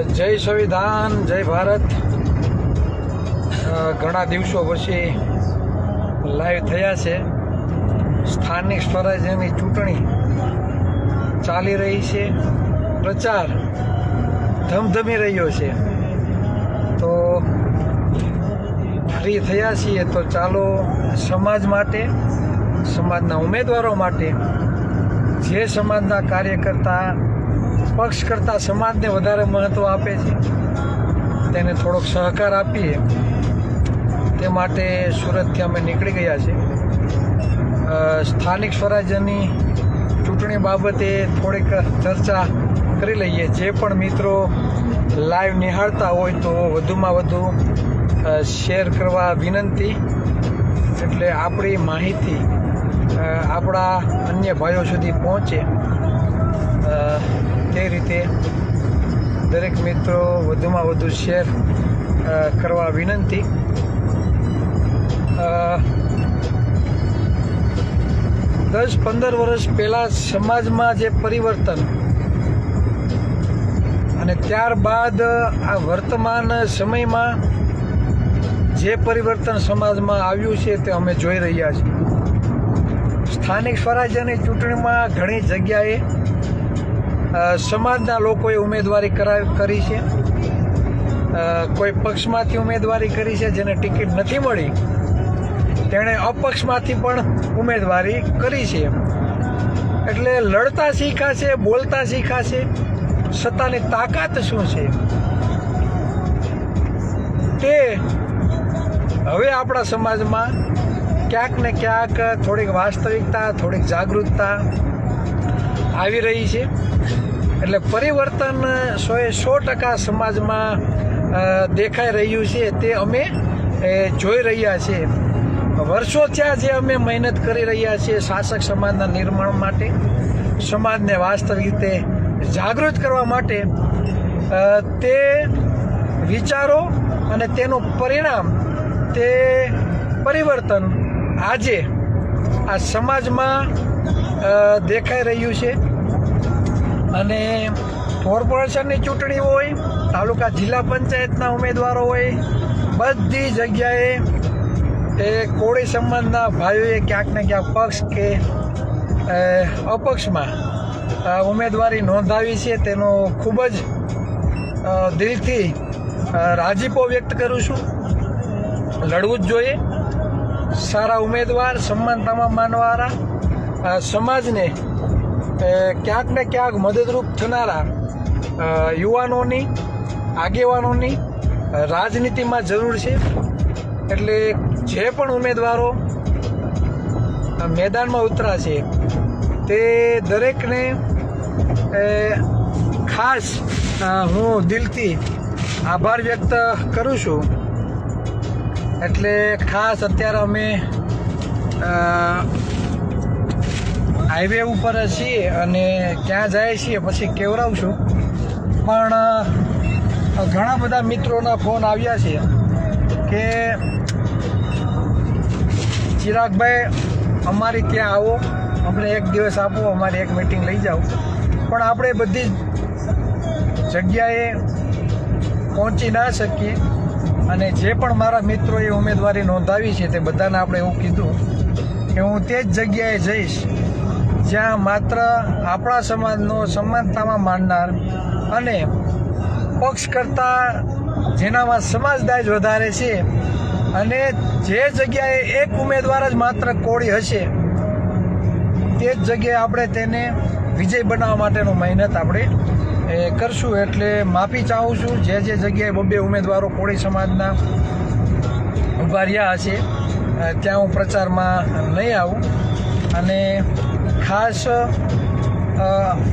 જય સંવિધાન, જય ભારત. ઘણા દિવસો પછી લાઈવ થયા છે. સ્થાનિક સ્વરાજ્યની ચૂંટણી ચાલી રહી છે, પ્રચાર ધમધમી રહ્યો છે. તો ફ્રી થયા છીએ તો ચાલો સમાજ માટે, સમાજના ઉમેદવારો માટે, જે સમાજના કાર્યકર્તા પક્ષ કરતાં સમાજને વધારે મહત્ત્વ આપે છે તેને થોડોક સહકાર આપીએ તે માટે સુરતથી અમે નીકળી ગયા છે. સ્થાનિક સ્વરાજ્યની ચૂંટણી બાબતે થોડીક ચર્ચા કરી લઈએ. જે પણ મિત્રો લાઈવ નિહાળતા હોય તો વધુમાં વધુ શેર કરવા વિનંતી, એટલે આપણી માહિતી આપણા અન્ય ભાઈઓ સુધી પહોંચે તે રીતે દરેક મિત્રો વધુમાં વધુ શેર કરવા વિનંતી. 10-15 વર્ષ પહેલાં સમાજમાં જે પરિવર્તન અને ત્યારબાદ આ વર્તમાન સમયમાં જે પરિવર્તન સમાજમાં આવ્યું છે તે અમે જોઈ રહ્યા છીએ. સ્થાનિક સ્વરાજ્યની ચૂંટણીમાં ઘણી જગ્યાએ સમાજના લોકોએ ઉમેદવારી કરી છે. કોઈ પક્ષમાંથી ઉમેદવારી કરી છે, જેને ટિકિટ નથી મળી તેણે અપક્ષમાંથી પણ ઉમેદવારી કરી છે. એટલે લડતા શીખ્યા છે, બોલતા શીખ્યા છે, સત્તાની તાકાત શું છે તે હવે આપણા સમાજમાં ક્યાંક ને ક્યાંક થોડીક વાસ્તવિકતા, થોડીક જાગૃતતા આવી રહી છે. એટલે પરિવર્તન 100% સમાજમાં દેખાઈ રહ્યું છે તે અમે જોઈ રહ્યા છીએ. વર્ષો થયા જે અમે મહેનત કરી રહ્યા છીએ શાસક સમાજના નિર્માણ માટે, સમાજને વાસ્તવિક રીતે જાગૃત કરવા માટે. તે વિચારો અને તેનું પરિણામ, તે પરિવર્તન આજે આ સમાજમાં દેખાઈ રહ્યું છે. અને કોર્પોરેશનની ચૂંટણી હોય, તાલુકા જિલ્લા પંચાયતના ઉમેદવારો હોય, બધી જગ્યાએ એ કોળી સમાજના ભાઈઓએ ક્યાંક ને ક્યાંક પક્ષ કે અપક્ષમાં ઉમેદવારી નોંધાવી છે. તેનો ખૂબ જ દિલથી રાજીપો વ્યક્ત કરું છું. લડવું જ જોઈએ. સારા ઉમેદવાર, સમાનતામાં માનવાવાળા, સમાજને ક્યાંક ને ક્યાંક મદદરૂપ થનારા યુવાનોની, આગેવાનોની રાજનીતિમાં જરૂર છે. એટલે જે પણ ઉમેદવારો મેદાનમાં ઉતરાશે તે દરેકને ખાસ હું દિલથી આભાર વ્યક્ત કરું છું. એટલે ખાસ અત્યારે અમે હાઈવે ઉપર છીએ અને ક્યાં જાય છીએ પછી કહેવડાવશું. પણ ઘણા બધા મિત્રોના ફોન આવ્યા છે કે ચિરાગભાઈ અમારી ત્યાં આવો, અમને એક દિવસ આપો, અમારી એક મીટિંગ લઈ જાઓ. પણ આપણે બધી જગ્યાએ પહોંચી ના શકીએ. અને જે પણ મારા મિત્રોએ ઉમેદવારી નોંધાવી છે તે બધાને આપણે એવું કીધું કે હું તે જ જગ્યાએ જઈશ જ્યાં માત્ર આપણા સમાજનો સમાનતામાં માનનાર અને પક્ષ કરતાં જેનામાં સમાજદાય જ વધારે છે, અને જે જગ્યાએ એક ઉમેદવાર જ માત્ર કોળી હશે તે જ જગ્યાએ આપણે તેને વિજય બનાવવા માટેનો મહેનત આપણે કરશું. એટલે માફી ચાહું છું જે જગ્યાએ 2 ઉમેદવારો કોળી સમાજના ઉભા રહ્યા હશે ત્યાં હું પ્રચારમાં નહીં આવું. અને ખાસ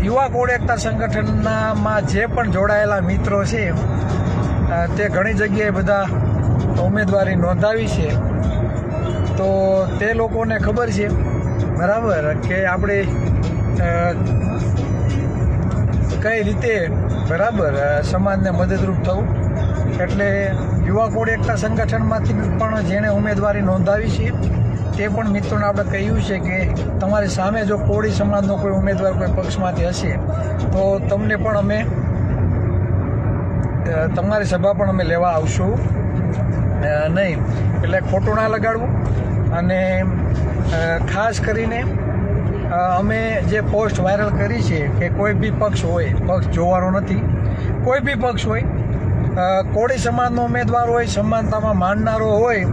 યુવા કોળી એકતા સંગઠનનામાં જે પણ જોડાયેલા મિત્રો છે તે ઘણી જગ્યાએ બધા ઉમેદવારી નોંધાવી છે. તો તે લોકોને ખબર છે બરાબર કે આપણે કઈ રીતે બરાબર સમાજને મદદરૂપ થવું. એટલે યુવા કોળી એકતા સંગઠનમાંથી પણ જેણે ઉમેદવારી નોંધાવી છે તે પણ મિત્રોને આપણે કહ્યું છે કે તમારી સામે જો કોળી સમાજનો કોઈ ઉમેદવાર કોઈ પક્ષમાંથી હશે તો તમને પણ અમે તમારી સભા પણ અમે લેવા આવશું નહીં, એટલે ખોટું ના લગાડવું. અને ખાસ કરીને અમે જે પોસ્ટ વાયરલ કરી છે કે કોઈ બી પક્ષ હોય, પક્ષ જોવાનો નથી, કોઈ બી પક્ષ હોય, કોળી સમાજનો ઉમેદવાર હોય, સમાનતામાં માનનારો હોય,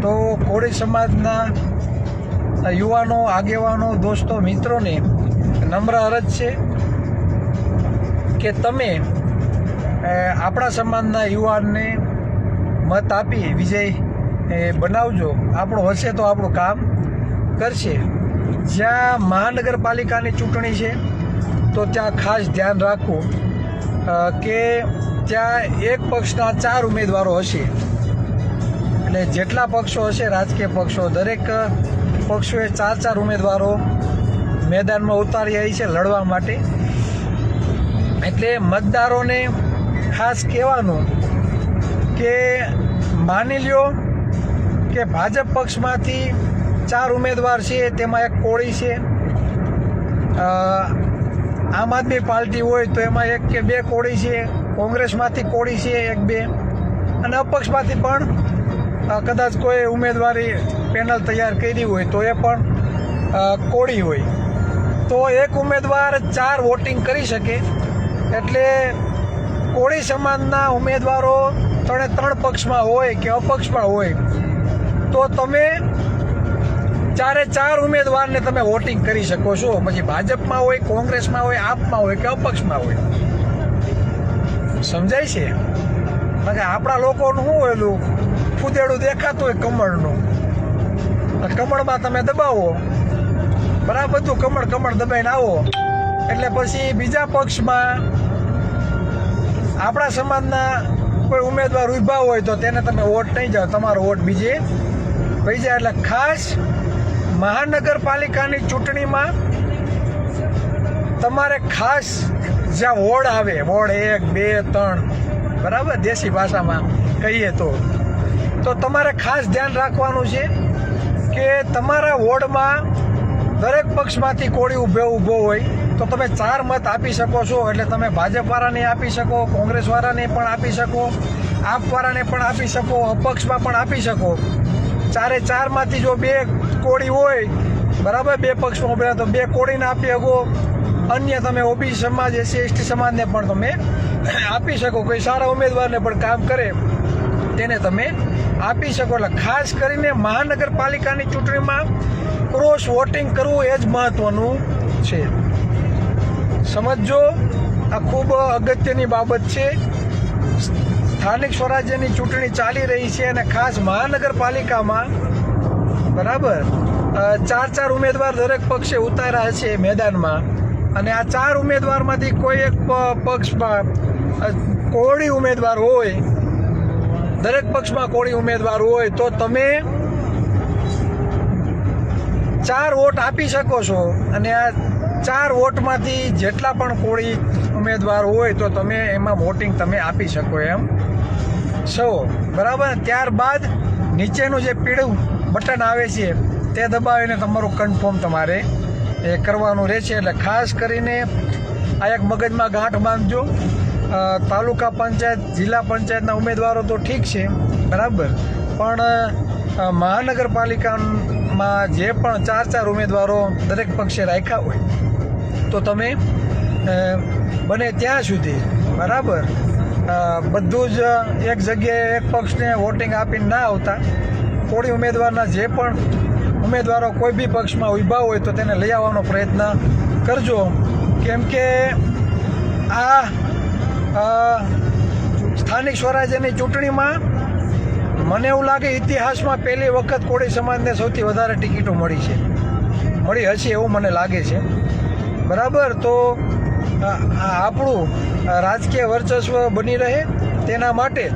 તો કોળી સમાજના યુવાનો, આગેવાનો, દોસ્તો, મિત્રોને નમ્ર અરજ છે કે તમે આપણા સમાજના યુવાનને મત આપી વિજય બનાવજો. આપણો હશે તો આપણું કામ કરશે. જ્યાં મહાનગરપાલિકાની ચૂંટણી છે તો ત્યાં ખાસ ધ્યાન રાખવું કે ત્યાં એક પક્ષના 4 ઉમેદવારો હશે. એટલે જેટલા પક્ષો હશે, રાજકીય પક્ષો, દરેક પક્ષોએ 4 ઉમેદવારો મેદાનમાં ઉતાર્યા છે લડવા માટે. એટલે મતદારોને ખાસ કહેવાનું કે માની લ્યો કે ભાજપ પક્ષમાંથી 4 ઉમેદવાર છે, તેમાં એક કોળી છે. આમ આદમી પાર્ટી હોય તો એમાં 1 કે 2 કોળી છે, કોંગ્રેસમાંથી કોળી છે 1-2, અને અપક્ષમાંથી પણ કદાચ કોઈ ઉમેદવારી પેનલ તૈયાર કરી હોય તો એ પણ કોળી હોય. તો એક ઉમેદવાર 4 વોટિંગ કરી શકે. એટલે કોળી સમાજના ઉમેદવારો 3 પક્ષમાં હોય કે અપક્ષમાં હોય તો તમે 4 ઉમેદવારને તમે વોટિંગ કરી શકો છો. પછી ભાજપમાં હોય, કોંગ્રેસમાં હોય, આપમાં હોય કે અપક્ષમાં હોય. સમજાય છે? કારણ કે આપણા લોકોનું શું હોયેલું ફૂદેડું દેખાતું હોય કમળનું, કમળમાં તમે દબાવો, બરાબર, બધું કમળ દબાઈને આવો એટલે પછી બીજા પક્ષમાં આપણા સમાજના કોઈ ઉમેદવાર ઊભા હોય તો તેને તમે વોટ નહીં જાઓ, તમારો વોટ બીજે વહી જાય. એટલે ખાસ મહાનગરપાલિકાની ચૂંટણીમાં તમારે ખાસ જ્યાં વોર્ડ આવે, વોર્ડ 1, 2, 3, બરાબર, દેશી ભાષામાં કહીએ તો તમારે ખાસ ધ્યાન રાખવાનું છે કે તમારા વોર્ડમાં દરેક પક્ષમાંથી કોળી ઊભો હોય તો તમે 4 મત આપી શકો છો. એટલે તમે ભાજપવાળાને આપી શકો, કોંગ્રેસવાળાને પણ આપી શકો, આપવાળાને પણ આપી શકો, અપક્ષમાં પણ આપી શકો. 4 માંથી જો 2 કોળી હોય, બરાબર, 2 પક્ષમાં ઉભેલા તો 2 કોળીને આપી શકો. અન્ય તમે ઓબીસી સમાજ, એસસી એસટી સમાજને પણ તમે આપી શકો. કોઈ સારા ઉમેદવારને પણ કામ કરે તેને તમે આપી શકો. એટલે ખાસ કરીને મહાનગરપાલિકાની ચૂંટણીમાં ક્રોસ વોટિંગ કરવું એ જ મહત્વનું છે. સમજો, આ ખૂબ અગત્યની બાબત છે. સ્થાનિક સ્વરાજ્યની ચૂંટણી ચાલી રહી છે અને ખાસ મહાનગરપાલિકામાં, બરાબર, 4 ઉમેદવાર દરેક પક્ષે ઉતાર્યા છે મેદાનમાં. અને આ 4 ઉમેદવારમાંથી કોઈ એક પક્ષમાં કોળી ઉમેદવાર હોય, દરેક પક્ષમાં કોળી ઉમેદવાર હોય તો તમે 4 વોટ આપી શકો છો. અને આ 4 વોટમાંથી જેટલા પણ કોળી ઉમેદવાર હોય તો તમે એમાં વોટિંગ તમે આપી શકો એમ છો, બરાબર. ત્યારબાદ નીચેનું જે પીળું બટન આવે છે તે દબાવીને તમારું કન્ફર્મ તમારે એ કરવાનું રહેશે. એટલે ખાસ કરીને આ એક મગજમાં ગાંઠ બાંધજો. તાલુકા પંચાયત, જિલ્લા પંચાયતના ઉમેદવારો તો ઠીક છે, બરાબર, પણ મહાનગરપાલિકામાં જે પણ 4 ઉમેદવારો દરેક પક્ષે રાખ્યા હોય તો તમે બને ત્યાં સુધી, બરાબર, બધું જ એક જગ્યાએ એક પક્ષને વોટિંગ આપીને ના આવતા. કોળી ઉમેદવારના જે પણ ઉમેદવારો કોઈ બી પક્ષમાં ઊભા હોય તો તેને લઈ આવવાનો પ્રયત્ન કરજો. કેમ કે આ સ્થાનિક સ્વરાજ્યની ચૂંટણીમાં મને એવું લાગે ઇતિહાસમાં પહેલી વખત કોળી સમાજને સૌથી વધારે ટિકિટો મળી હશે એવું મને લાગે છે, બરાબર. તો આપણું રાજકીય વર્ચસ્વ બની રહે તેના માટે,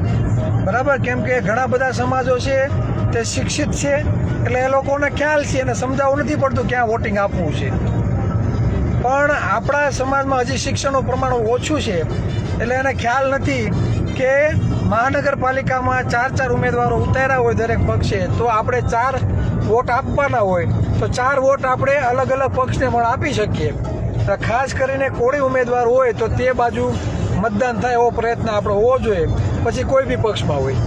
બરાબર, કેમ કે ઘણા બધા સમાજો છે તે શિક્ષિત છે એટલે એ લોકોને ખ્યાલ છે અને સમજાવવું નથી પડતું ક્યાં વોટિંગ આપવું છે. પણ આપણા સમાજમાં હજી શિક્ષણનું પ્રમાણ ઓછું છે એટલે એને ખ્યાલ નથી કે મહાનગરપાલિકામાં 4 ઉમેદવારો ઉતાર્યા હોય દરેક પક્ષે તો આપણે 4 વોટ આપવાના હોય તો 4 વોટ આપણે અલગ અલગ પક્ષને પણ આપી શકીએ. ખાસ કરીને કોળી ઉમેદવાર હોય તો તે બાજુ મતદાન થાય એવો પ્રયત્ન આપણો હોવો જોઈએ, પછી કોઈ બી પક્ષમાં હોય.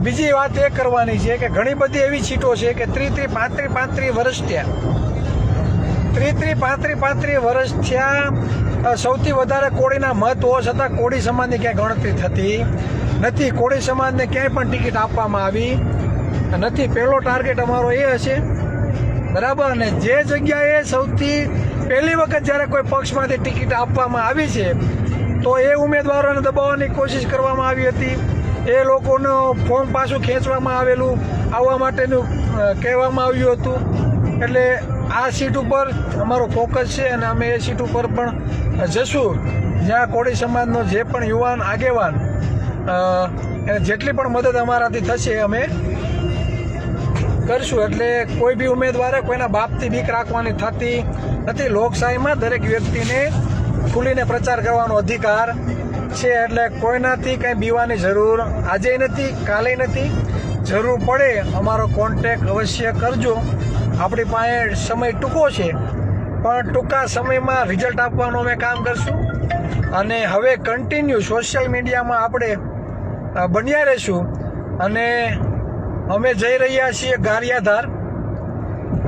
બીજી વાત એ કરવાની છે કે ઘણી બધી એવી સીટો છે કે 35 વર્ષ થયા, 35 વર્ષ થયા, સૌથી વધારે કોળીના મત હોવા છતાં કોળી સમાજની ક્યાંય ગણતરી થતી નથી. કોળી સમાજને ક્યાંય પણ ટિકિટ આપવામાં આવી નથી. પહેલો ટાર્ગેટ અમારો એ હશે, બરાબર. અને જે જગ્યાએ સૌથી પહેલી વખત જ્યારે કોઈ પક્ષમાંથી ટિકિટ આપવામાં આવી છે તો એ ઉમેદવારોને દબાવવાની કોશિશ કરવામાં આવી હતી. એ લોકોનો ફોર્મ પાછું ખેંચવામાં આવેલું, આવવા માટેનું કહેવામાં આવ્યું હતું. એટલે આ સીટ ઉપર અમારો ફોકસ છે અને અમે એ સીટ ઉપર પણ જશું જ્યાં કોળી સમાજનો જે પણ યુવાન આગેવાન એને જેટલી પણ મદદ અમારાથી થશે અમે કરશું. એટલે કોઈ બી ઉમેદવારે કોઈના બાપથી બીક રાખવાની થતી નથી. લોકશાહીમાં દરેક વ્યક્તિને ખુલીને પ્રચાર કરવાનો અધિકાર છે. એટલે કોઈનાથી કંઈ બીવાની જરૂર આજે નથી, કાલે નથી. જરૂર પડે અમારો કોન્ટેક્ટ અવશ્ય કરજો. આપણી પાસે સમય ટૂંકો છે, પણ ટૂંકા સમયમાં રિઝલ્ટ આપવાનું અમે કામ કરશું. અને હવે કન્ટિન્યુ સોશિયલ મીડિયામાં આપણે બન્યા રહીશું. અને અમે જઈ રહ્યા છીએ ગારિયાધાર,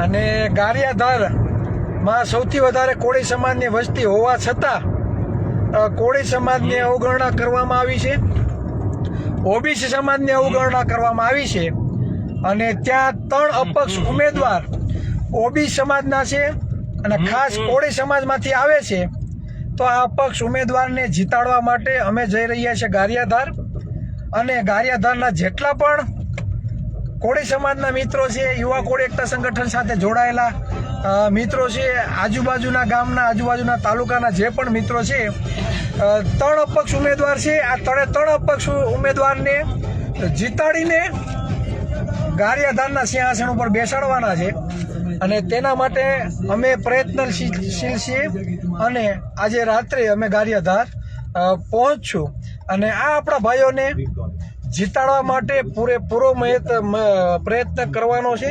અને ગારિયાધારમાં સૌથી વધારે કોળી સમાજની વસ્તી હોવા છતાં કોળી સમાજની અવગણના કરવામાં આવી છે, ઓબીસી સમાજની અવગણના કરવામાં આવી છે. અને ત્યાં 3 અપક્ષ ઉમેદવાર ઓબીસી સમાજના છે અને ખાસ કોળી સમાજમાંથી આવે છે. તો આ અપક્ષ ઉમેદવારને જીતાડવા માટે અમે જઈ રહ્યા છીએ ગારિયાધાર. અને ગારિયાધારના જેટલા પણ કોળી સમાજના મિત્રો છે, યુવા કોળી એકતા સંગઠન સાથે જોડાયેલા મિત્રો છે, આજુબાજુના ગામના આજુબાજુના તાલુકાના જે પણ મિત્રો છે, 3 અપક્ષ ઉમેદવાર છે. આ 3 અપક્ષ ઉમેદવારને જીતાડીને ગારિયાધારના સિંહાસન ઉપર બેસાડવાના છે. અને તેના માટે અમે પ્રયત્નશીલ છીએ. અને આજે રાત્રે અમે ગારિયાધાર પહોંચશું. અને આ આપણા ભાઈઓને જીતાડવા માટે પૂરેપૂરો પ્રયત્ન કરવાનો છે.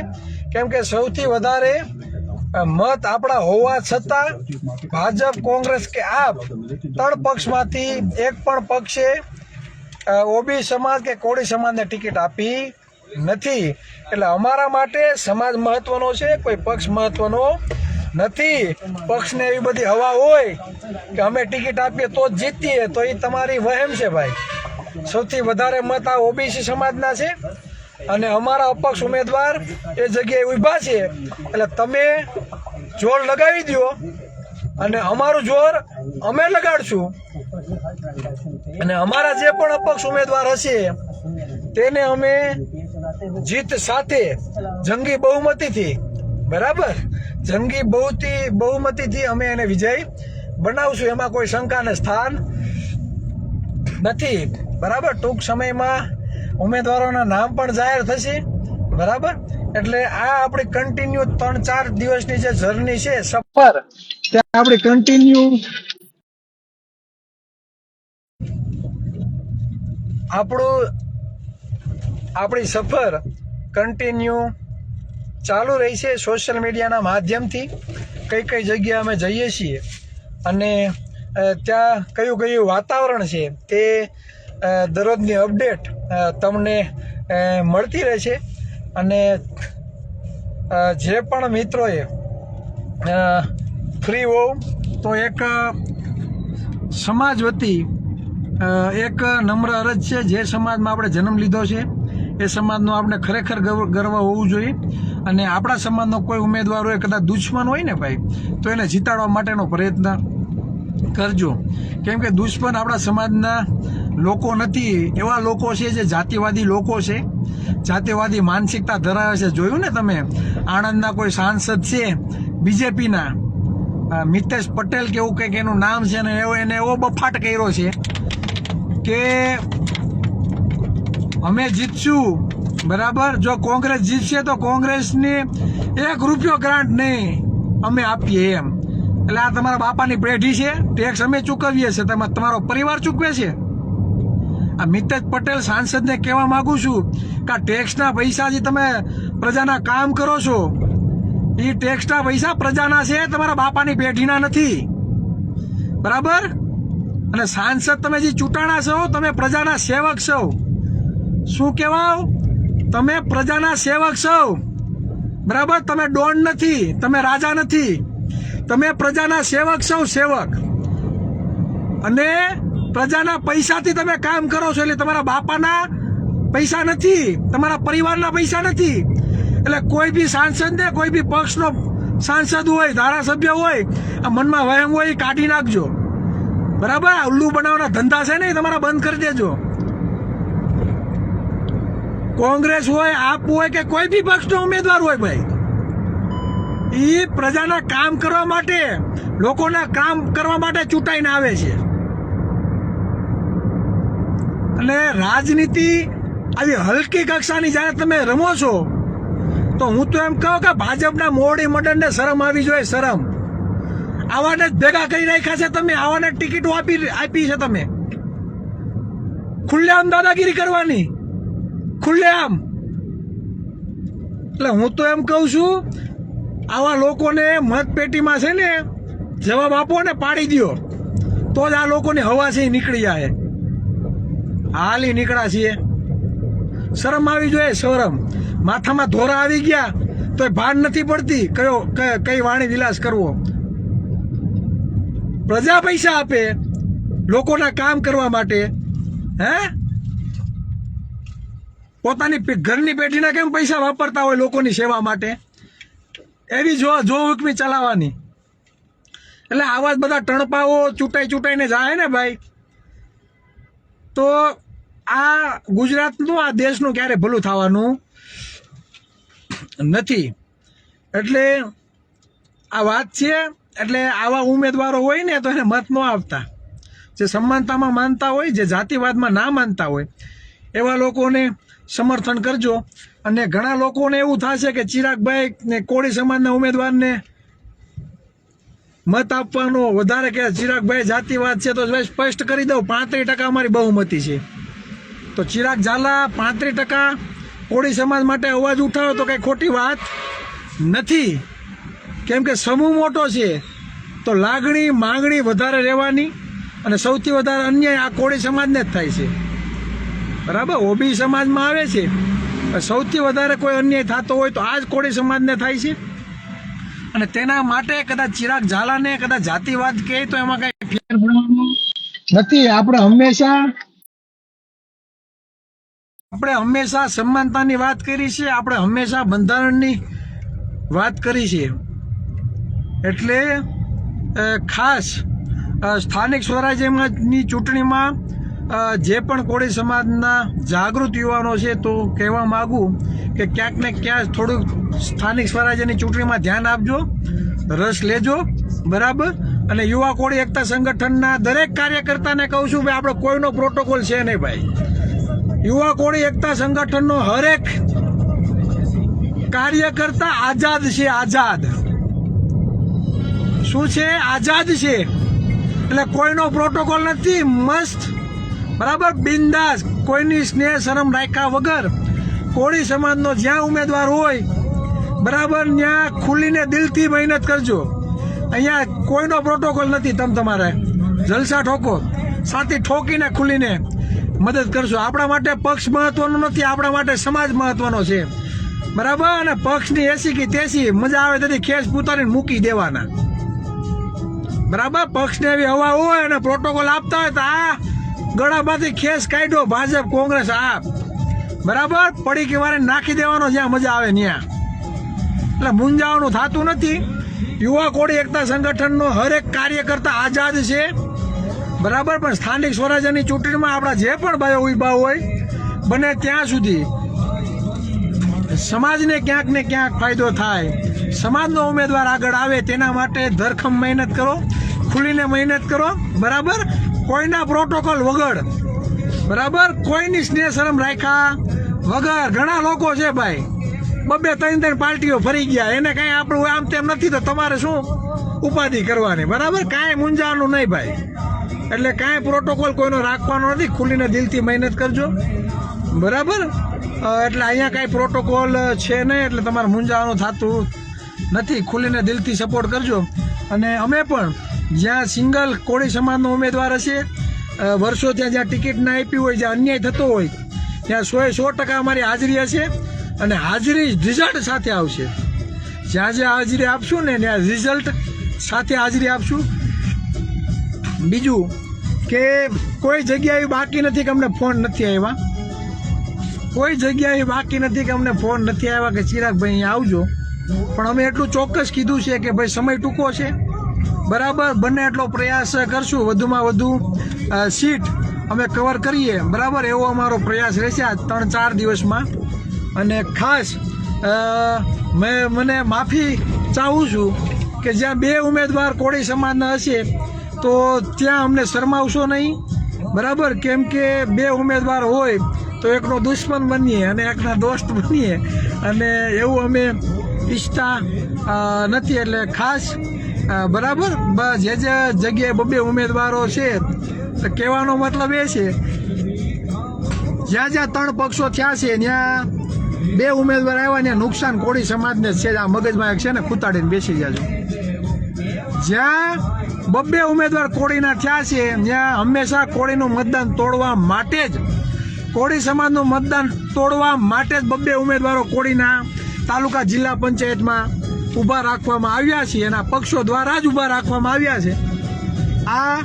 કેમ કે સૌથી વધારે મત આપણા હોવા છતાં ભાજપ, કોંગ્રેસ કે આપ 3 પક્ષમાંથી એક પણ પક્ષે ઓબીસી સમાજ કે કોળી સમાજને ટિકિટ આપી નથી. એટલે અમારા માટે સમાજ મહત્વનો છે, કોઈ પક્ષ મહત્વનો નથી. પક્ષને એવી બધી હવા હોય કે અમે ટિકિટ આપીએ તો જ જીતીએ, તો એ તમારી વહેમ છે ભાઈ. સૌથી વધારે મત આ ઓબીસી સમાજના છે અને અમારા અપક્ષ ઉમેદવાર એ જગ્યાએ ઊભા છે. એટલે તમે જોર લગાવી દો અને અમારું જોર અમે લગાડશું. અને અમારા જે પણ અપક્ષ ઉમેદવાર હશે તેને અમે જીત સાથે જંગી બહુમતીથી, બરાબર, જંગી બહુમતીથી અમે એને વિજય બનાવશું. એમાં કોઈ શંકાને સ્થાન નથી, બરાબર. ટૂંક સમયમાં ઉમેદવારોના નામ પણ જાહેર થશે, બરાબર. એટલે આ આપણી કન્ટિન્યુ 3-4 દિવસની જે જર્ની છે, સફર, ત્યાં આપણી કન્ટિન્યુ આપણી સફર કન્ટિન્યુ ચાલુ રહી છે સોશિયલ મીડિયાના માધ્યમથી. કઈ જગ્યાએ અમે જઈએ છીએ અને ત્યાં કયું વાતાવરણ છે તે દરરોજની અપડેટ તમને મળતી રહે છે. અને જે પણ મિત્રોએ ફ્રી હોવ તો એક સમાજ વતી એક નમ્ર અરજ છે. જે સમાજમાં આપણે જન્મ લીધો છે એ સમાજનો આપણે ખરેખર ગર્વ હોવું જોઈએ. અને આપણા સમાજનો કોઈ ઉમેદવાર હોય, કદાચ દુશ્મન હોય ને ભાઈ, તો એને જીતાડવા માટેનો પ્રયત્ન કરજો. કેમ કે દુશ્મન આપણા સમાજના લોકો નથી, એવા લોકો છે જે જાતિવાદી લોકો છે, જાતિવાદી માનસિકતા ધરાવે છે. જોયું ને તમે, આણંદના કોઈ સાંસદ છે બીજેપીના, મિતેશ પટેલ કે એવું કંઈક એનું નામ છે, ને એને એવો બફાટ કર્યો છે કે અમે જીતશું, બરાબર. જો કોંગ્રેસ જીતશે તો કોંગ્રેસને ₹1 ગ્રાન્ટ નહીં અમે આપીએ એમ. એટલે આ તમારા બાપાની પેઢી છે, ટેક્સ અમે ચૂકવીએ છીએ, તમારો પરિવાર ચૂકવે છે. આ મિતેશ પટેલ સાંસદને કહેવા માંગુ છું કે આ ટેક્સના પૈસા જે તમે પ્રજાના કામ કરો છો, એ ટેક્સના પૈસા પ્રજાના છે, તમારા બાપાની પેઢીના નથી. બરાબર. અને સાંસદ તમે જે ચૂંટાણા છો, તમે પ્રજાના સેવક છો. શું કહેવાવ? તમે પ્રજાના સેવક છો, બરાબર. તમે ડોન નથી, તમે રાજા નથી, તમે પ્રજાના સેવક છો, સેવક. અને પ્રજાના પૈસાથી તમે કામ કરો છો, એટલે તમારા બાપાના પૈસા નથી, તમારા પરિવારના પૈસા નથી. એટલે કોઈ બી સાંસદ ને, કોઈ બી પક્ષનો સાંસદ હોય, ધારાસભ્ય હોય, આ મનમાં વહેમ હોય એ કાઢી નાખજો, બરાબર. આ ઉલ્લુ બનાવવાના ધંધા છે ને એ તમારા બંધ કરી દેજો. કોંગ્રેસ હોય, આપ હોય કે કોઈ બી પક્ષનો ઉમેદવાર હોય ભાઈ, એ પ્રજાના કામ કરવા માટે, લોકોના કામ કરવા માટે ચૂંટાઈને આવે છે. અને રાજનીતિ આવી હલકી કક્ષાની જ્યારે તમે રમો છો, તો હું તો એમ કહું કે ભાજપના મોડી મડનને શરમ આવી જોઈએ, શરમ. આવાને જ ભેગા કરી રાખ્યા છે તમે, આવાને ટિકિટો આપી છે તમે. ખુલ્લેઆમ દાદાગીરી કરવાની, ખુલ્લેઆમ. એટલે હું તો એમ કહું છું, આવા લોકોને મતપેટીમાં છે ને જવાબ આપો ને પાડી દો, તો જ આ લોકોની હવા છે નીકળી જાય. હાલી નીકળ્યા છીએ. શરમ આવી જોઈએ, શરમ. માથામાં ધોરા આવી ગયા તો ભાન નથી પડતી કઈ વાણી વિલાસ કરવો. પ્રજા પૈસા આપે લોકોના કામ કરવા માટે, હે? પોતાની ઘરની પેઢીના કેમ પૈસા વાપરતા હોય લોકોની સેવા માટે? એવી જો હુકમી ચલાવવાની. એટલે આવા જ બધા ટણપાઓ ચૂંટાઈને જાય ને ભાઈ, તો આ ગુજરાતનું, આ દેશનું ક્યારે ભલું થવાનું નથી. એટલે આ વાત છે. એટલે આવા ઉમેદવારો હોય ને તો એને મત ન આપતા. જે સમાનતામાં માનતા હોય, જે જાતિવાદમાં ના માનતા હોય, એવા લોકોને સમર્થન કરજો. અને ઘણા લોકોને એવું થશે કે ચિરાગભાઈ ને કોળી સમાજના ઉમેદવારને મત આપવાનો વધારે, કે ચિરાગભાઈ જાતિવાદ છે, તો સ્પષ્ટ કરી દઉં, 35% અમારી બહુમતી છે. તો ચિરાગ ઝાલા 35% કોળી સમાજ માટે અવાજ ઉઠાવો તો કંઈ ખોટી વાત નથી. કેમ કે સમૂહ મોટો છે, તો લાગણી માંગણી વધારે રહેવાની. અને સૌથી વધારે અન્યાય આ કોળી સમાજને જ થાય છે, બરાબર. ઓબી સમાજમાં આવે છે, સૌથી વધારે કોઈ અન્યાય થતો હોય તો આ જ કોળી સમાજને થાય છે. અને તેના માટે કદાચ ચિરાગ ઝાલાને કદાચ જાતિવાદ કહે તો એમાં કઈ ફેર પડવાનો નથી. આપણે હંમેશા સમાનતાની વાત કરી છે, આપણે હંમેશા બંધારણની વાત કરી છે. એટલે ખાસ સ્થાનિક સ્વરાજ્યની ચૂંટણીમાં જે પણ કોળી સમાજના જાગૃત યુવાનો છે, તો કહેવા માગું કે ક્યાંક ને ક્યાંક થોડુંક સ્થાનિક સ્વરાજ્યની ચૂંટણીમાં ધ્યાન આપજો, રસ લેજો, બરાબર. અને યુવા કોળી એકતા સંગઠનના દરેક કાર્યકર્તાને કહું છું, ભાઈ આપણે કોઈનો પ્રોટોકોલ છે નહીં ભાઈ. યુવા કોળી એકતા સંગઠનનો હરેક કાર્યકર્તા આઝાદ છે, આઝાદ. શું છે? આઝાદ છે. એટલે કોઈનો પ્રોટોકોલ નથી, મસ્ત, બરાબર, બિંદાસ, કોઈની સ્નેહ શરમ રાખ્યા વગર કોળી સમાજનો જ્યાં ઉમેદવાર હોય, બરાબર, ત્યાં ખુલીને દિલથી મહેનત કરજો. અહીંયા કોઈનો પ્રોટોકોલ નથી. તમારે જલસા ઠોકો, સાથી ઠોકીને ખુલીને મદદ કરશો. આપણા માટે પક્ષ મહત્વનો નથી, આપણા માટે સમાજ મહત્વનો છે, બરાબર. અને પક્ષની એસી કે તેસી મજા આવે તેથી ખેસ પૂતારીને મૂકી દેવાના, બરાબર. પક્ષને એવી હવા હોય અને પ્રોટોકોલ આપતા હોય તો આ ગળામાંથી ખેસ કાઢ્યો, ભાજપ કોંગ્રેસ આપ, બરાબર, પડી કે વારે નાખી દેવાનો જ્યાં મજા આવે ત્યાં. એટલે મૂંઝાવાનું થતું નથી. યુવા કોળી એકતા સંગઠનનો હરેક કાર્યકર્તા આઝાદ છે, બરાબર. પણ સ્થાનિક સ્વરાજ્યની ચૂંટણીમાં આપણા જે પણ ભાઈઓ ઉભા હોય, બને ત્યાં સુધી સમાજને ક્યાંક ને ક્યાંક ફાયદો થાય, સમાજનો ઉમેદવાર આગળ આવે, તેના માટે ધરખમ મહેનત કરો, ખુલીને મહેનત કરો, બરાબર. કોઈના પ્રોટોકોલ વગર, બરાબર, કોઈની સ્નેહ શરમ રાખ્યા વગર. ઘણા લોકો છે ભાઈ, 2-3 પાર્ટીઓ ફરી ગયા, એને કાંઈ આપણું આમ તેમ નથી, તો તમારે શું ઉપાધિ કરવાની, બરાબર. કાંઈ મૂંઝાવાનું નહીં ભાઈ. એટલે કાંઈ પ્રોટોકોલ કોઈનો રાખવાનો નથી, ખુલીને દિલથી મહેનત કરજો, બરાબર. એટલે અહીંયા કાંઈ પ્રોટોકોલ છે નહીં, એટલે તમારે મૂંઝાવાનું થતું નથી. ખુલીને દિલથી સપોર્ટ કરજો. અને અમે પણ જ્યાં સિંગલ કોળી સમાજનો ઉમેદવાર હશે, વર્ષો જ્યાં ટિકિટ ના આપી હોય, જ્યાં અન્યાય થતો હોય, ત્યાં 100% અમારી હાજરી હશે અને હાજરી રિઝલ્ટ સાથે આવશે. જ્યાં હાજરી આપશું ને ત્યાં રિઝલ્ટ સાથે હાજરી આપશું. બીજું કે કોઈ જગ્યાએ બાકી નથી કે અમને ફોન નથી આવ્યા, કોઈ જગ્યાએ બાકી નથી કે અમને ફોન નથી આવ્યા કે ચિરાગભાઈ અહીંયા આવજો. પણ અમે એટલું ચોક્કસ કીધું છે કે ભાઈ સમય ટૂંકો છે, બરાબર, બને એટલો પ્રયાસ કરશું, વધુમાં વધુ સીટ અમે કવર કરીએ, બરાબર, એવો અમારો પ્રયાસ રહેશે આ 3-4 દિવસમાં. અને ખાસ મને માફી ચાહું છું કે જ્યાં 2 ઉમેદવાર કોળી સમાજના હશે તો ત્યાં અમને શરમાવશો નહીં, બરાબર, કેમ કે 2 ઉમેદવાર હોય તો એકનો દુશ્મન બનીએ અને એકના દોસ્ત બનીએ, અને એવું અમે ઈચ્છતા નથી. એટલે ખાસ બરાબર, જે જગ્યાએ 2 ઉમેદવારો છે તો કહેવાનો મતલબ એ છે જ્યાં 3 પક્ષો થયા છે ત્યાં 2 ઉમેદવાર આવ્યા, ત્યાં નુકસાન કોળી સમાજને છે. આ મગજમાં એક છે ને, ખૂતાડીને બેસી જાજો. જ્યાં 2 ઉમેદવાર કોળીના થયા છે ત્યાં હંમેશા કોળીનું મતદાન તોડવા માટે જ, કોળી સમાજનું મતદાન તોડવા માટે જ 2 ઉમેદવારો કોળીના તાલુકા જિલ્લા પંચાયતમાં ઊભા રાખવામાં આવ્યા છે, એના પક્ષો દ્વારા જ ઊભા રાખવામાં આવ્યા છે. આ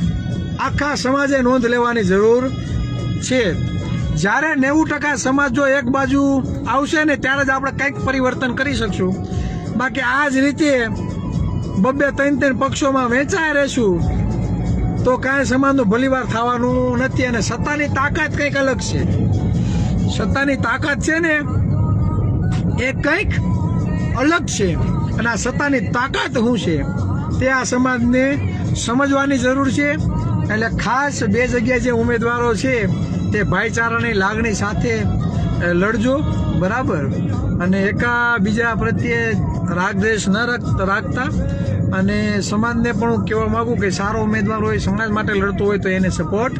આખા સમાજે નોંધ લેવાની જરૂર છે. જ્યારે 90% સમાજ જો એક બાજુ આવશે ને ત્યારે જ આપણે કંઈક પરિવર્તન કરી શકશું. બાકી આ જ રીતે 2-3 પક્ષોમાં વહેંચાય રહેશું તો કાંઈ સમાજનું ભલીવાર થવાનું નથી. અને સત્તાની તાકાત કંઈક અલગ છે. સત્તાની તાકાત છે ને એ કંઈક અલગ છે, અને આ સત્તાની તાકાત શું છે તે આ સમાજને સમજવાની જરૂર છે. એટલે ખાસ 2 જગ્યાએ જે ઉમેદવારો છે તે ભાઈચારાની લાગણી સાથે લડજો, બરાબર, અને બીજા પ્રત્યે રાગદ્વેષ ન રાખતા. અને સમાજને પણ હું કહેવા માગું કે સારો ઉમેદવાર હોય, સમાજ માટે લડતો હોય તો એને સપોર્ટ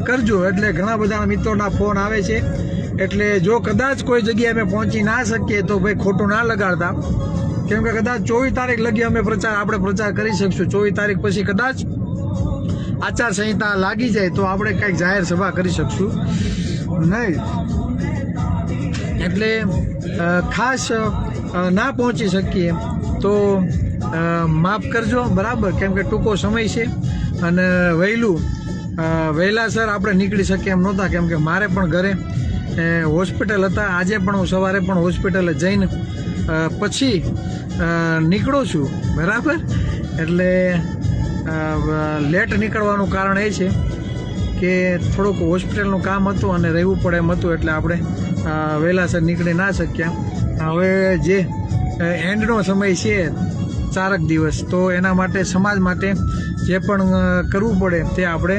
કરજો. એટલે ઘણા બધા મિત્રોના ફોન આવે છે, એટલે જો કદાચ કોઈ જગ્યાએ અમે પહોંચી ના શકીએ તો ભાઈ ખોટું ના લગાડતા, કેમ કે કદાચ 24 તારીખ લગી અમે આપણે પ્રચાર કરી શકશું. 24 તારીખ પછી કદાચ આચારસંહિતા લાગી જાય તો આપણે કંઈક જાહેર સભા કરી શકશું નહીં. એટલે ખાસ ના પહોંચી શકીએ તો માફ કરજો, બરાબર, કેમ કે ટૂંકો સમય છે અને વહેલાસર આપણે નીકળી શકીએ એમ નહોતા, કેમ કે મારે પણ ઘરે હોસ્પિટલ હતા. આજે પણ હું સવારે પણ હોસ્પિટલે જઈને પછી નીકળું છું, બરાબર. એટલે લેટ નીકળવાનું કારણ એ છે કે થોડુંક હોસ્પિટલનું કામ હતું અને રહેવું પડે એમ હતું, એટલે આપણે વહેલાસર નીકળી ના શક્યા. હવે જે એન્ડનો સમય છે 4 દિવસ, તો એના માટે સમાજ માટે જે પણ કરવું પડે તે આપણે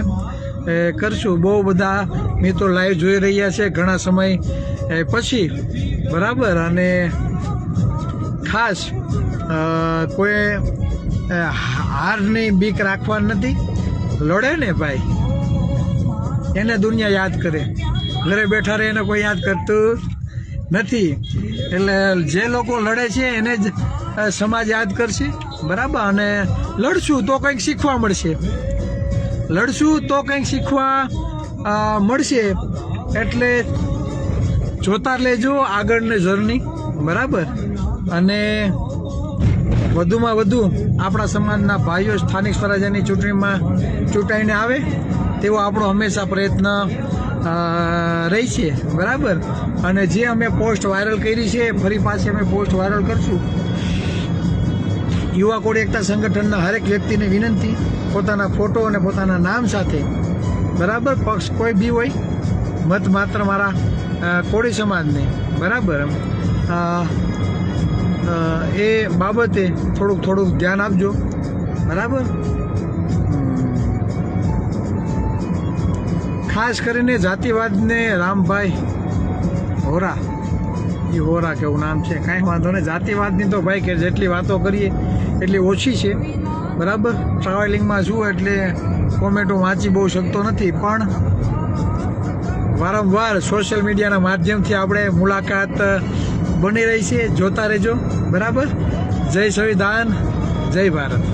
કરશું. બહુ બધા મિત્રો લાઈવ જોઈ રહ્યા છે ઘણા સમય પછી, બરાબર. અને ખાસ કોઈ હારની બીક રાખવાની નથી. લડે ને ભાઈ એને દુનિયા યાદ કરે, ઘરે બેઠા રહે એને કોઈ યાદ કરતું નથી. એટલે જે લોકો લડે છે એને જ સમાજ યાદ કરશે, બરાબર. અને લડશું તો કંઈક શીખવા મળશે, લડશું તો કંઈક શીખવા મળશે. એટલે જોતા લેજો આગળની જર્ની, બરાબર. અને વધુમાં વધુ આપણા સમાજના ભાઈઓ સ્થાનિક સ્વરાજ્યની ચૂંટણીમાં ચૂંટાઈને આવે તેવો આપણો હંમેશા પ્રયત્ન રહી છે, બરાબર. અને જે અમે પોસ્ટ વાયરલ કરી છે ફરી પાછી અમે પોસ્ટ વાયરલ કરશું. યુવા કોળી એકતા સંગઠનના હરેક વ્યક્તિને વિનંતી, પોતાના ફોટો અને પોતાના નામ સાથે, બરાબર, પક્ષ કોઈ બી હોય, મત માત્ર મારા કોળી સમાજને, બરાબર, એ બાબતે થોડુંક ધ્યાન આપજો, બરાબર. ખાસ કરીને જાતિવાદને રામભાઈ હોરા, એ હોરા કેવું નામ છે, કાંઈ વાંધો નહીં. જાતિવાદની તો ભાઈ કે જેટલી વાતો કરીએ એટલી ઓછી છે, બરાબર. ટ્રાવેલિંગમાં છું એટલે કોમેન્ટો વાંચી બહુ શકતો નથી, પણ વારંવાર સોશિયલ મીડિયાના માધ્યમથી આપણે મુલાકાત બની રહી છે. જોતા રહેજો, બરાબર. જય સંવિધાન, જય ભારત.